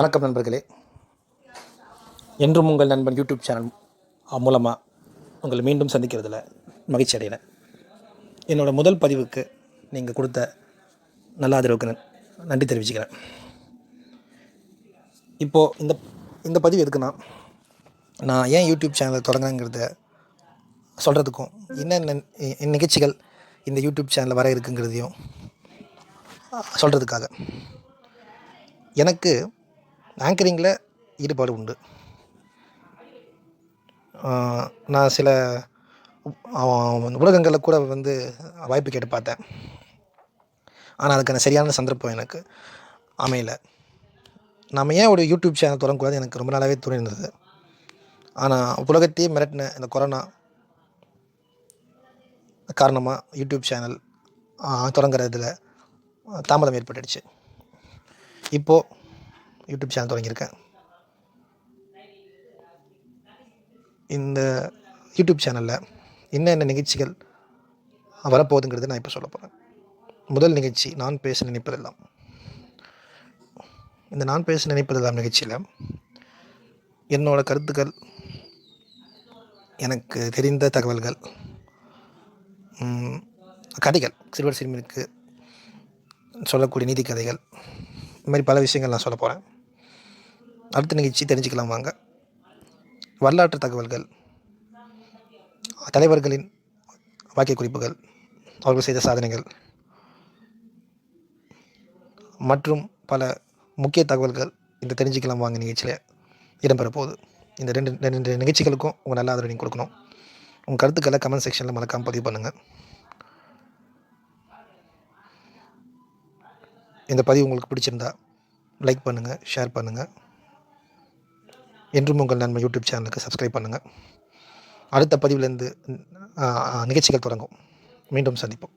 வணக்கம் நண்பர்களே. என்றும் உங்கள் நண்பன் யூடியூப் சேனல் மூலமாக உங்களை மீண்டும் சந்திக்கிறதுல மகிழ்ச்சி அடைகிறேன். என்னோடய முதல் பதிவுக்கு நீங்கள் கொடுத்த நல்ல ஆதரவுக்கு நன்றி தெரிவிச்சுக்கிறேன். இப்போது இந்த பதிவு எதுக்குன்னா, நான் ஏன் யூடியூப் சேனலை தொடங்கினேங்கிறத சொல்கிறதுக்கும் என்னென்ன நிகழ்ச்சிகள் இந்த யூடியூப் சேனலில் வர இருக்குங்கிறதையும் சொல்கிறதுக்காக. எனக்கு ஆங்கரிங்கில் ஈடுபாடு உண்டு. நான் சில ஊடகங்களில் கூட வாய்ப்பு கேட்டு பார்த்தேன். ஆனால் அதுக்கான சரியான சந்தர்ப்பம் எனக்கு அமையலை. நம்ம ஏன் ஒரு யூடியூப் சேனல் தொடங்கக்கூடாது எனக்கு ரொம்ப நாளாகவே தோணியிருந்தது. ஆனால் உலகத்தையே மிரட்டின இந்த கொரோனா காரணமாக யூடியூப் சேனல் தொடங்குறதுல தாமதம் ஏற்பட்டுடுச்சு. இப்போது யூடியூப் சேனல் தொடங்கியிருக்கேன். இந்த யூடியூப் சேனலில் என்னென்ன நிகழ்ச்சிகள் வரப்போகுதுங்கிறத நான் இப்போ சொல்ல போகிறேன். முதல் நிகழ்ச்சி நான் பேச நினைப்பதெல்லாம். இந்த நான் பேச நினைப்பதெல்லாம் நிகழ்ச்சியில் என்னோடய கருத்துக்கள், எனக்கு தெரிந்த தகவல்கள், கதைகள், சிறுவர் சிறுமிக்கு சொல்லக்கூடிய நீதி கதைகள், இந்த மாதிரி பல விஷயங்கள் நான் சொல்ல போகிறேன். அடுத்த நிகழ்ச்சி தெரிஞ்சுக்கலாம் வாங்க. வரலாற்று தகவல்கள், தலைவர்களின் வாக்கிய குறிப்புகள், அவர்கள் செய்த சாதனைகள் மற்றும் பல முக்கிய தகவல்கள் இந்த தெரிஞ்சுக்கலாம் வாங்க நிகழ்ச்சியில் இடம்பெற போகுது. இந்த ரெண்டு நிகழ்ச்சிகளுக்கும் உங்கள் நல்ல ஆதரவு நீங்கள் கொடுக்கணும். உங்கள் கருத்துக்களை கமெண்ட் செக்ஷனில் மறக்காமல் பதிவு பண்ணுங்கள். இந்த பதிவு உங்களுக்கு பிடிச்சிருந்தா லைக் பண்ணுங்கள், ஷேர் பண்ணுங்கள். என்றும் உங்கள் நண்பன் யூடியூப் சேனலுக்கு சப்ஸ்கிரைப் பண்ணுங்கள். அடுத்த பதிவிலேருந்து நிகழ்ச்சிகள் தொடங்கும். மீண்டும் சந்திப்போம்.